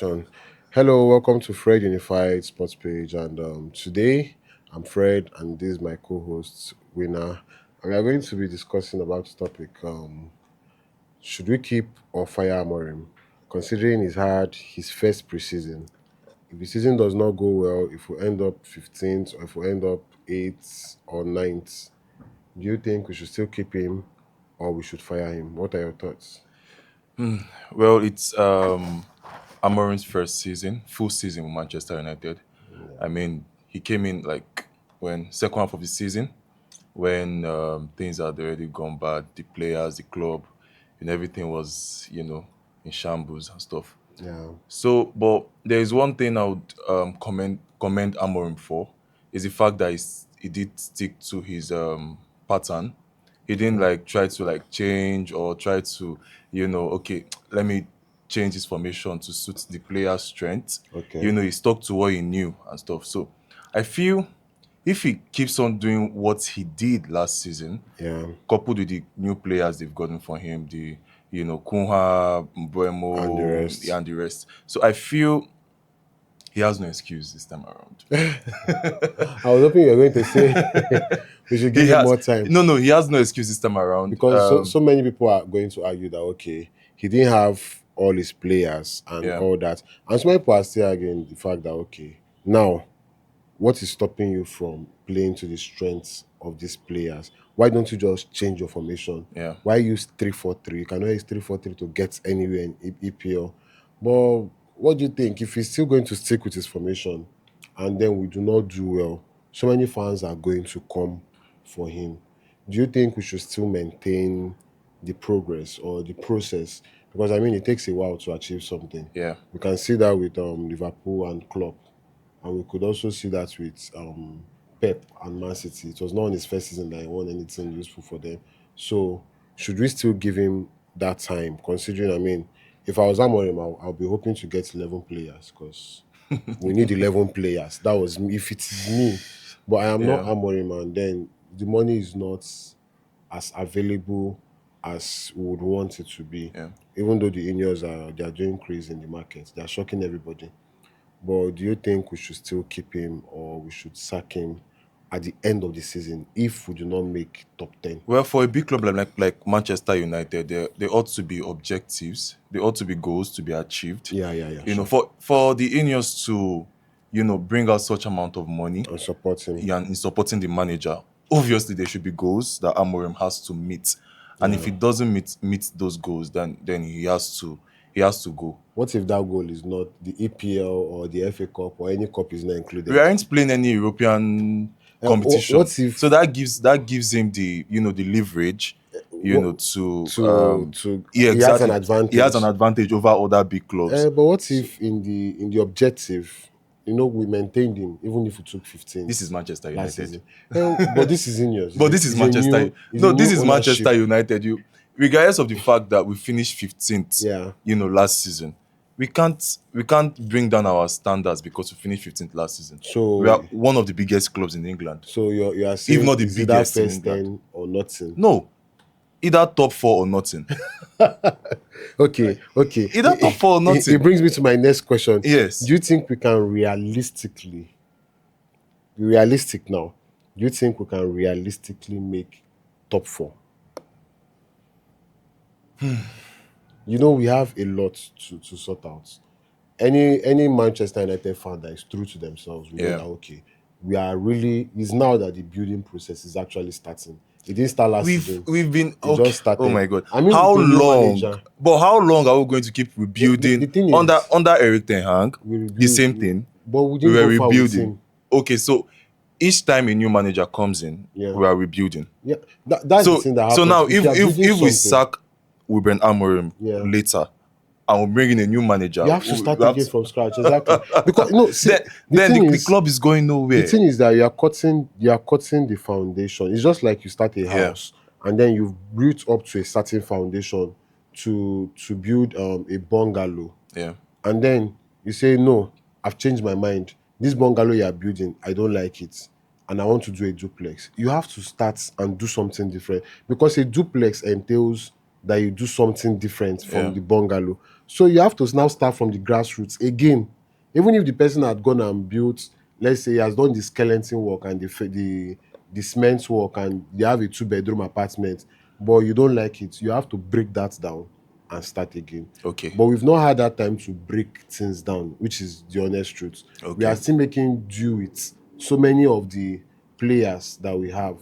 Action. Hello, welcome to Fred Unified Sports Page. And today I'm Fred, and this is my co-host Winner. And we are going to be discussing about the topic: should we keep or fire Amorim, considering he's had his first preseason. If the season does not go well, if we end up 15th or if we end up 8th or ninth, do you think we should still keep him or we should fire him? What are your thoughts? Well, it's Amorim's first season, full season with Manchester United. I mean, he came in like when second half of the season, when things had already gone bad, the players, the club, and everything was in shambles and stuff. Yeah, So, but there is one thing I would commend Amorim for is the fact that he did stick to his pattern. He didn't yeah, like try to like change or try to, okay, let me change his formation to suit the player's strength. okay, He stuck to what he knew and stuff. So, I feel if he keeps on doing what he did last season, yeah. coupled with the new players they've gotten for him, Kunha, And the Mbuemo, rest. and the rest. So I feel he has no excuse this time around. I was hoping you were going to say we should He give him has more time no, he has no excuse this time around. because so many people are going to argue that okay, he didn't have all his players and Yeah, all that, and some people are still arguing the fact that okay, now what is stopping you from playing to the strengths of these players? Why don't you just change your formation? yeah. Why use 3-4-3? You cannot use 3-4-3 to get anywhere in EPL. But what do you think? If he's still going to stick with his formation and then we do not do well, so many fans are going to come for him. Do you think we should still maintain the progress or the process? Because I mean, it takes a while to achieve something. Yeah. We can see that with Liverpool and Klopp, and we could also see that with Pep and Man City. It was not in his first season that he won anything useful for them. So should we still give him that time? Considering, I mean, if I was Amorim, I'll be hoping to get 11 players because we need 11 players. That was me. If it is me, but I am not Yeah. Amorim, and then the money is not as available as we would want it to be. Yeah. Even though the Ineos they are doing crazy in the market, they are shocking everybody. But do you think we should still keep him or we should sack him at the end of the season if we do not make top 10? Well, for a big club like Manchester United, there ought to be objectives. There ought to be goals to be achieved. Yeah, sure. For the Ineos to, bring out such amount of money And support him. and in supporting the manager, obviously there should be goals that Amorim has to meet. And if Yeah. he doesn't meet those goals, then he has to go. What if that goal is not the EPL or the FA Cup or any cup is not We included? aren't playing any European competition, What if so that gives him the leverage, what, to to yeah, he has an exactly. He has an advantage? advantage over other big clubs. But what So if in the objective, we maintained him even if we took this 15th is Manchester last United. season? But this is in yours. But this is Manchester. It's a No, this new is ownership. Manchester United. Regardless of the fact that we finished 15th, Yeah. last season, we can't bring down our standards because we finished 15th last season. We So are one of the biggest clubs in England, So you are if saying not the is it that biggest in first England. 10 or nothing? No, either top four or nothing. Okay. Either top four or It nothing. brings me to my next question. Yes. Do you think we can realistically, be realistic now? Do you think we can realistically make top four? We have a lot to sort out. Any Manchester United fan that is true to themselves, we know Yeah. that okay, we are really. It's now that the building process is actually starting. It didn't start last We've season. we've been It okay. just Oh started. my god. I mean, How with a new long? manager. But how long are we going to keep rebuilding The thing under is, under Eric Ten Hag? we The rebuild, same thing. but we We didn't were go far with rebuilding. him. Okay, so each time a new manager comes in, Yeah, we are rebuilding. yeah. That's the So thing that so happens. now If if you are if building if we something, sack Ruben Amorim yeah, later and we bring in a new manager, you have to start we have again to, from scratch. Exactly. Because no, see, then the then thing the is, club is going the nowhere. thing is that you are cutting the foundation. It's just like you start a Yeah, house and then you've built up to a certain foundation to build a bungalow, yeah, and then you say no, I've changed my mind. This bungalow you are building, I don't like it, and I want to do a duplex. You have to start and do something different because a duplex entails that you do something different from Yeah. the bungalow. So you have to now start from the grassroots again. Even if the person had gone and built, let's say he has done the skeleton work and the cement work, and you have a 2 bedroom apartment, but you don't like it, you have to break that down and start again. Okay. But we've not had that time to break things down, which is the honest truth. We are Okay. still making do with so many of the players that we have.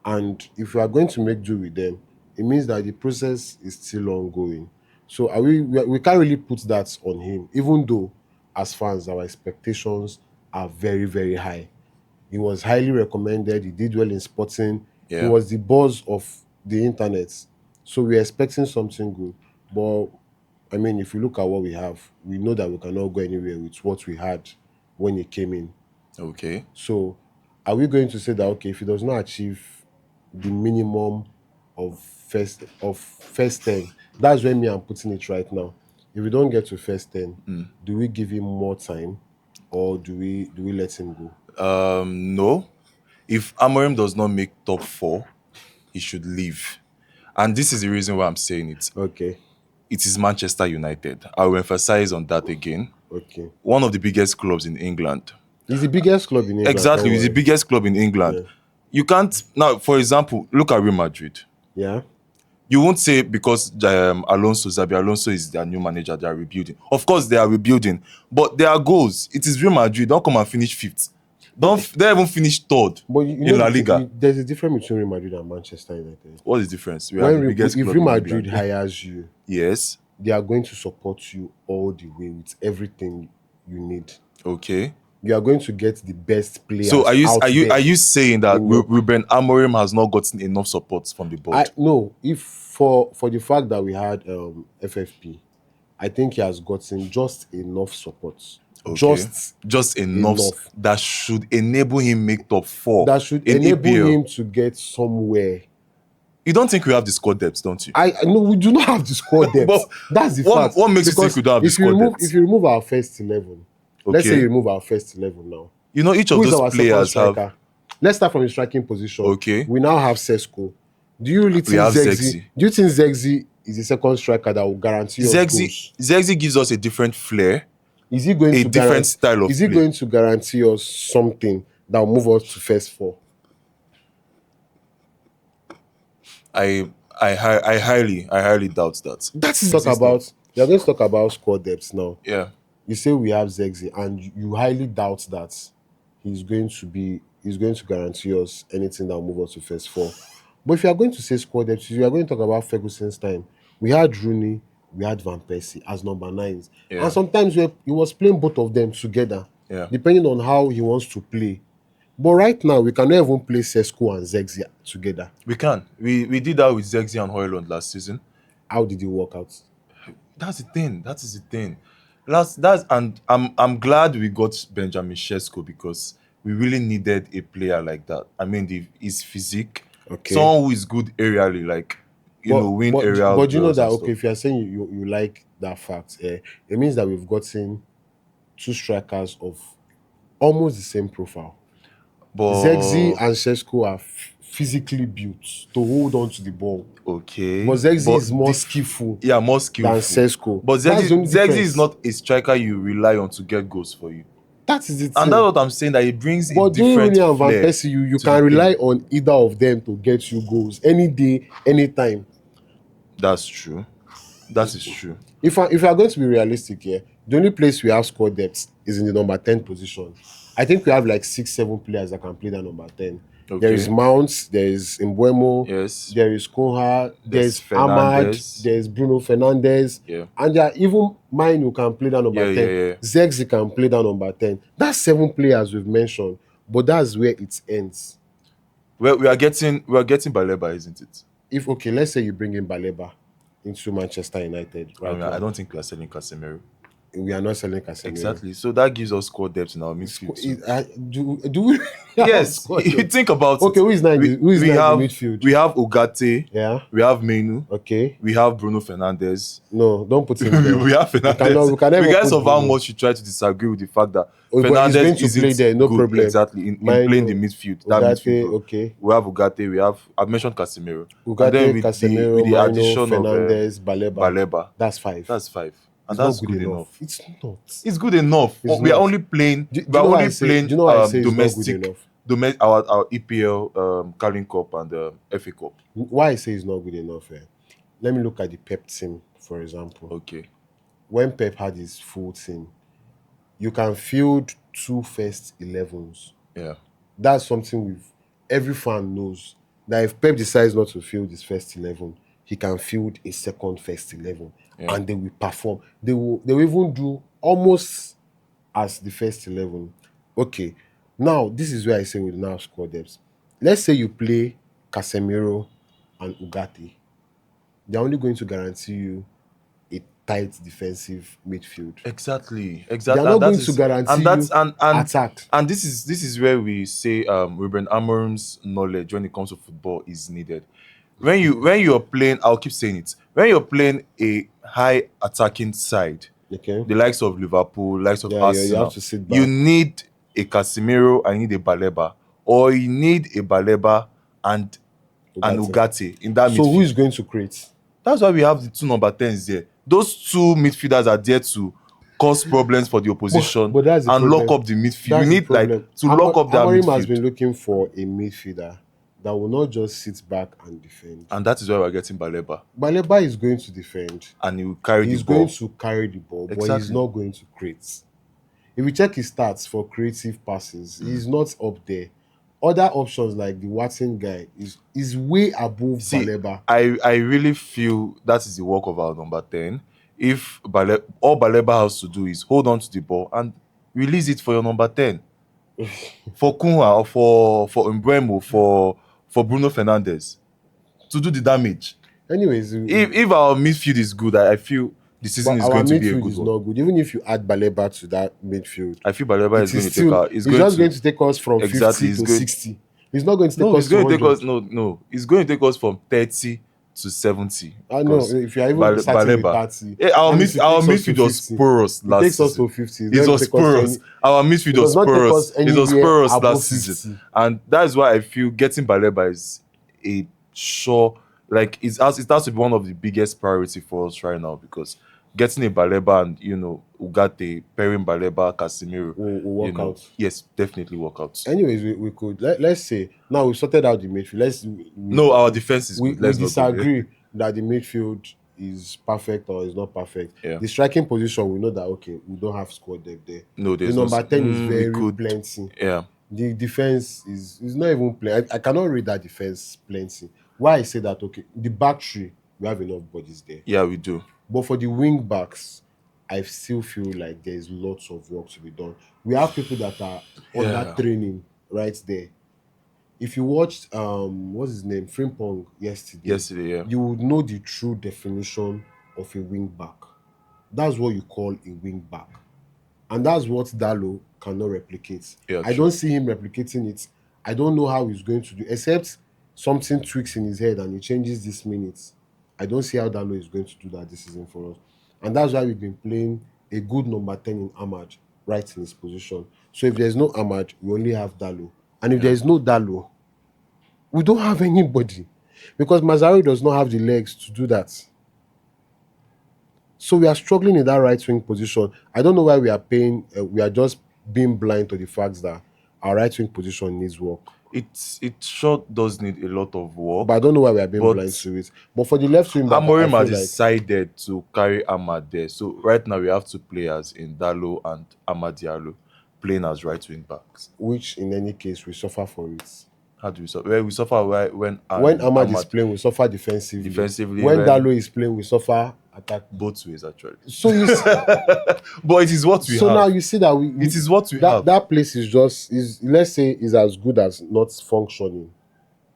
And if we are going to make do with them, it means that the process is still ongoing. So we can't really put that on him, even though as fans our expectations are very, very high. He was highly recommended, he did well in sporting, he Yeah. was the buzz of the internet. So we're expecting something good. But I mean, if you look at what we have, we know that we cannot go anywhere with what we had when he came in. Okay. So, are we going to say that okay, if he does not achieve the minimum of first 10, that's where me I'm putting it right now. If we don't get to first 10, do we give him more time, or do we let him go? No. If Amorim does not make top four, he should leave. And this is the reason why I'm saying it. Okay, It is Manchester United. I will emphasize on that again. okay. One of the biggest clubs in England. He's the biggest club in England. Don't Exactly, it's the worry. biggest club in England. Yeah, You can't now, for example, look at Real Madrid. yeah. You won't say because Zabi Alonso is their new manager, they are rebuilding. Of course, they are rebuilding, but there are goals. It is Real Madrid. Don't come and finish fifth. Don't even finish third But you in know, La Liga. there's a difference between Real Madrid and Manchester United. What is the difference? We are When the biggest if club Real in Madrid England. hires you, Yes. they are going to support you all the way with everything you need. Okay. You are going to get the best So players out are there you saying that in your. Ruben Amorim has not gotten enough support from the I board? no, if for the fact that we had FFP, I think he has gotten just enough support. Okay. Just Just enough enough. that should enable him make top four That should in enable EPL. him to get somewhere. You don't think we have the squad depth, don't you? I know we do not have the squad But depth. That's the what fact. what makes you think Because we don't have the if you squad remove depth? our first 11, let's say you Okay. remove our first 11 now. You know, each Who of is those our second players have. striker? Let's start from the striking position. Okay. We now have Sesko. Do you really We think have Zegzi? Zexi. Do you think Zegzi is the second striker that will guarantee us Zexi goals? Zexi gives us a different flair, Is he going a to different guarantee? style Is of he play. going to guarantee us something that will move us to first four? I highly doubt that. That is talk It's not. about. We are going to talk about squad depth now. Yeah. You say we have Zegzi, and you highly doubt that he's going to guarantee us anything that will move us to first four. But if you are going to say squad depth, if you are going to talk about Ferguson's time, we had Rooney, we had Van Persie as number nines, and Yeah. sometimes he was playing both of them together, Yeah. depending on how he wants to play. But right now, we cannot even play Sesko and Zegzi together. We can. We did that with Zexi and Hoyland last season. How did it work out? That's the thing. That is the thing. That's and I'm glad we got Benjamin Sesko because we really needed a player like that. I mean, his physique, Okay. someone who is good aerially, like win aerial But you know duels that and okay, stuff. if you are saying you like that fact, it means that we've gotten two strikers of almost the same profile. Zegzi But and Sesko are physically built to hold on to the ball. okay, But Zegzi but is more skillful yeah, more than skillful. Sesko. But That's the only Zexi is difference. not a striker you rely on to get goals for you, That is the and that's thing. what I'm saying. That it brings a But during different Rooney and Van flair Persie, you to the can game. rely on either of them to get you goals any day, anytime. That's true. That is true. If we are going to be realistic here, the only place we have squad depth is in the number 10 position. I think we have like 6, 7 players that can play that number 10. There is Okay. Mount, there is Mbuemo, Yes. there is Koha, There's there's Ahmad, Fernandez. there's Bruno Fernandez, Yeah. and there are even mine who can play that number Yeah, 10. yeah, yeah. Zegzi can play that number 10. That's 7 players we've mentioned, but that's where it ends. Well, we are getting Baleba, isn't it? If okay, let's say you bring in Baleba into Manchester United I right mean, I now. don't think we are selling Casemiro. We are not selling Casemiro. Exactly. So that gives us squad depth in our Squ- midfield too. do we have Yes, squad you depth? think about Okay, it. who is We now in the have midfield? we have Ugarte, Yeah. we have Menu, Okay. we have Bruno Fernandes. No, don't put him there. We have We cannot. Fernandez. We can never Regardless put of how Bruno. much you try to disagree with the fact that Oh, but he's Fernandez going to play isn't there, no good problem. exactly in playing the Mine, midfield, that midfield Ugarte, role. okay. We have Ugarte, I've mentioned Casemiro. And then Ugarte, with Casemiro, the Mino, addition of Fernandez, Baleba. Baleba, That's five. that's five. And It's not that's good good enough. enough. It's not. It's good enough. It's We are not. only playing Do you know why I say? Do playing you know why I say it's not good domestic enough? our EPL Carling Cup and FA Cup. Why I say it's not good enough? Let me look at the Pep team, for example. Okay. When Pep had his full team, you can field two first 11s. Yeah. That's something every fan knows that if Pep decides not to field his first 11, he can field a second first 11, Yeah. and they will perform. They will even do almost as the first 11. Okay, now this is where I say we now have squad depth. Let's say you play Casemiro and Ugarte. They're only going to guarantee you a tight defensive midfield. Exactly. They are Exactly. not And that going to is guarantee and that's you and attack. and this is where we say Ruben Amorim's knowledge when it comes to football is needed. When you're playing, I'll keep saying it. When you're playing a high attacking side, Okay, the likes of Liverpool, likes of yeah, you have Arsenal, to sit you back. need a Casemiro and you need a Baleba, or you need a Baleba and Ugarte. Ugarte in that So who is midfield. going to create? That's why we have the two number 10s there. Those two midfielders are there to cause problems for the opposition But that's the and lock problem. up the midfield. You That's the need like problem. to lock up that Amorim has midfield, been looking for a midfielder that will not just sit back and defend. and that is why we're getting Baleba, Baleba is going to defend. and he will carry the He's going ball. to carry the ball, but he's Exactly. not going to create. If you check his stats for creative passes, he's not up there. Other options like the Watson guy is way above See, Baleba. I really feel that is the work of our number 10. If all Baleba has to do is hold on to the ball and release it for your number 10. For Kunha or for Mbeumo, for Bruno Fernandes to do the damage. Anyways, If our midfield is good, I feel the season but is our going to be a midfield good is one. not good. Even if you add Baleba to that midfield, I feel Baleba it is going is to take still our it's just going to take us from exactly 50 it's to going 60. It's not going to take no us it's to going to take us 100. no it's going to take us from 30 to 70 I know because if you're even starting with Baleba 30 our and it our takes us to midfield was 50, porous it last takes us season. to 50. It's It going to was take us to porous. Our midfield it does was not take porous. us It was anywhere porous above last season, 50. and that's why I feel getting Baleba is a sure like it has to be one of the biggest priority for us right now because getting a Baleba and Ugarte pairing Baleba Casemiro, Will work out. yes, definitely work out. Anyways, we could let's say now we sorted out the midfield. No, our defense is good. We Let's not go there. disagree that the midfield is perfect or is not perfect. Yeah. The striking position, we know that okay, we don't have squad depth there. No, The there's no. number 10 is We very could. plenty. Yeah. The defense is not even plenty. I cannot read that defense plenty. Why I say that? Okay, the back three we have enough bodies there, Yeah, we do. but for the wing backs, I still feel like there is lots of work to be done. We have people that are under Yeah. training right there. If you watched what's his name, Frimpong Yesterday, yeah. you would know the true definition of a wing back. That's what you call a wing back. And that's what Dalo cannot replicate. Yeah, I true. don't see him replicating it. I don't know how he's going to do, except something tweaks in his head and he changes this minutes. I don't see how Dalo is going to do that this season for us. And that's why we've been playing a good number 10 in Ahmad right in his position. So if there's no Ahmad, we only have Dalo. And if Yeah. there's no Dalo, we don't have anybody. Because Mazari does not have the legs to do that. So we are struggling in that right wing position. I don't know why we are just being blind to the fact that our right wing position needs work. It sure does need a lot of work. But I don't know why we are being But blind to it. But for the left wing back, I Amorim feel has like decided to carry Ahmad there. So right now we have two players in Dalo and Ahmad Diallo playing as right wing backs. which in any case we suffer for it. How do we suffer? Well, we suffer when Ahmad is playing, we suffer defensively. Defensively, When when- Dalo is playing, we suffer attack. both ways actually. So you see, But it is what we so have. now you see that It is what we that, have. that place is let's say is as good as not functioning.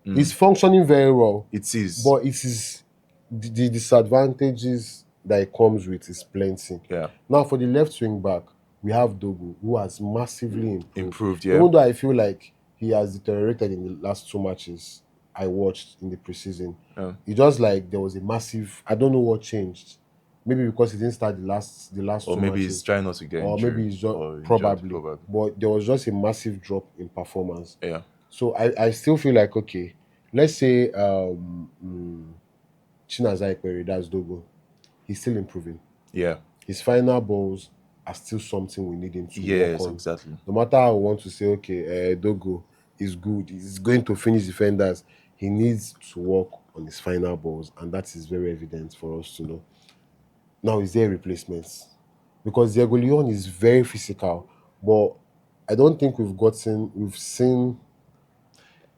It's functioning very well. It is. But it is the disadvantages that it comes with is plenty. Yeah. Now for the left wing back, we have Dogu, who has massively improved. Improved, yeah. Even though I feel like he has deteriorated in the last two matches I watched in the preseason. Yeah. It just like there was a massive. I don't know what changed. Maybe because he didn't start the last Or two maybe he's matches, trying not to get or maybe injured it's just or injured, probably. probably. But there was just a massive drop in performance. Yeah. So I still feel like, okay, let's say Chinazai Ekpere, that's Dogo, he's still improving. Yeah. His final balls are still something we need him to work Yes, on. exactly. No matter how we want to say, okay, Dogo is good, he's going to finish defenders, he needs to work on his final balls, and that is very evident for us to know. Now, is there replacements? Because Diego Leon is very physical, but I don't think we've seen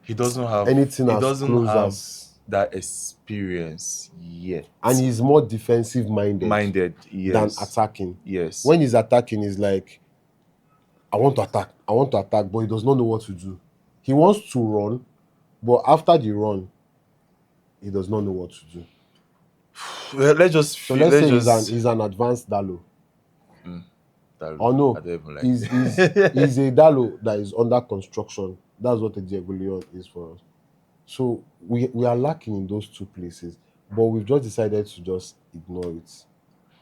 He doesn't have anything he as doesn't close have as, that experience yet. and he's more defensive minded Minded, than yes. attacking. Yes. When he's attacking, he's like, I want to attack, but he does not know what to do. He wants to run, but after the run, he does not know what to do. Well, let's just So let's let's say just he's an advanced Dalo. Or I no, don't even like he's a Dalo that is under construction. That's what a Diego Leon is for us. So we are lacking in those two places, but we've just decided to just ignore it.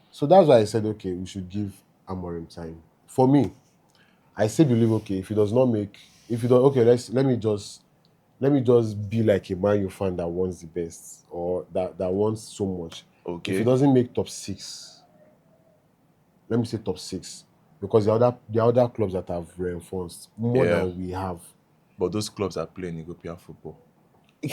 So that's why I said, okay, we should give Amorim time. For me, I still believe, okay, if he does not make, if he don't, okay, let me just be like a Man U fan that wants the best, or that wants so much. If he Okay. doesn't make top six, let me say top six, because the other clubs that have reinforced more Yeah. than we have. But those clubs are playing European football. Do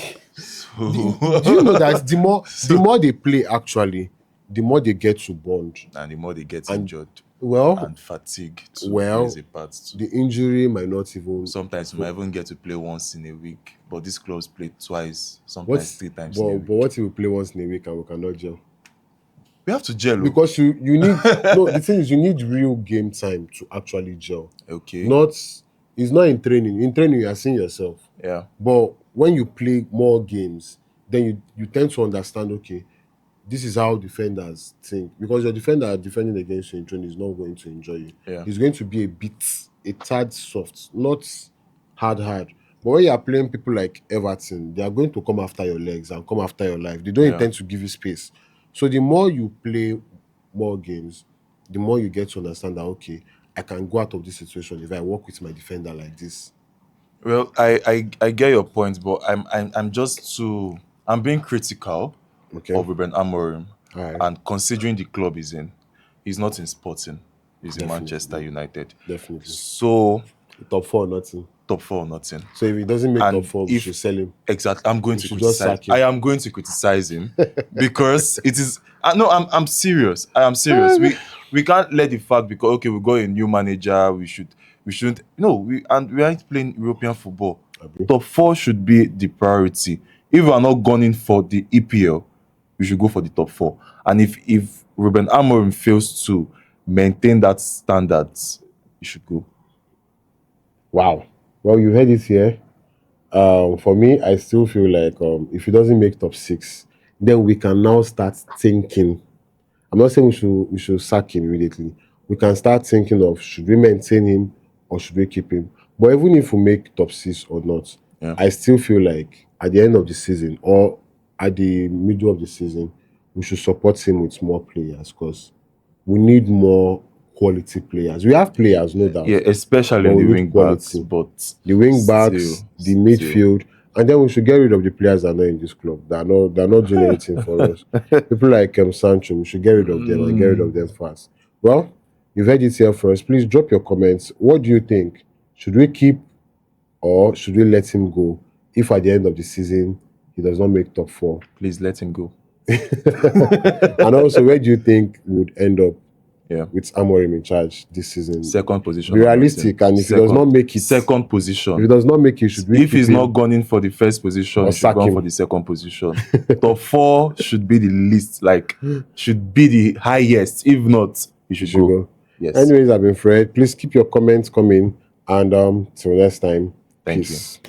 you know that the more they play, actually, the more they get to bond, And the more they get and injured well, and fatigue too plays well, a part too. the injury might not even. Sometimes you might even get to play once in a week, but these clubs play twice, What? sometimes 3 times in a But week. what if we play once in a week and we cannot gel? We have to gel. Because you need no. The thing is, you need real game time to actually gel. Okay. Not It's not in training. In training, you are seeing yourself. Yeah. But when you play more games, then you tend to understand, okay, this is how defenders think. Because your defender defending against you in training is not going to enjoy you. Yeah. He's going to be a tad soft, not hard. But when you are playing people like Everton, they are going to come after your legs and come after your life. They don't Yeah. intend to give you space. So the more you play more games, the more you get to understand that, okay, I can go out of this situation if I work with my defender like this. Well, I get your point, but I'm being critical Okay. of Ruben Amorim, All right. and considering the club he's not in Sporting, he's in Definitely. Manchester United. Definitely. So Top four, nothing. top four or nothing. So if he doesn't make And top four, we if- should sell him. Exactly, I'm going We to should just criticize. sack him. I am going to criticize him because it is. No, I'm serious. I am serious. We can't let the fact because okay, we got a new manager. We shouldn't. No, we aren't playing European football. Abi? Top four should be the priority. If we are not gunning for the EPL, we should go for the top four. And if Ruben Amorim fails to maintain that standards, he should go. Wow. Well, you heard it here. For me, I still feel like if he doesn't make top six, then we can now start thinking. I'm not saying we should sack him immediately. We can start thinking of, should we maintain him or should we keep him? But even if we make top six or not, Yeah. I still feel like at the end of the season or at the middle of the season, we should support him with more players, because we need more quality players. We have players, no doubt. Yeah, especially But in we the need wing backs, quality. but The wing backs, the midfield, and then we should get rid of the players that are not in this club. They're not doing anything for us. People like Sancho, we should get rid of them and get rid of them fast. Well, you've heard it here first. Please drop your comments. What do you think? Should we keep or should we let him go if at the end of the season he does not make top four? Please let him go. And also, where do you think we would end up Yeah. with Amorim in charge this season? Second position. Be realistic, and if he does not make it, second position. if he does not make it, should we If keep he's him? not gunning for the first position, Or he should sack go him? for the second position. Top four should be the least, like should be the highest. If not, he should Should go. go. Yes. Anyways, I've been Fred. Please keep your comments coming, and till next time. Thank you. Peace.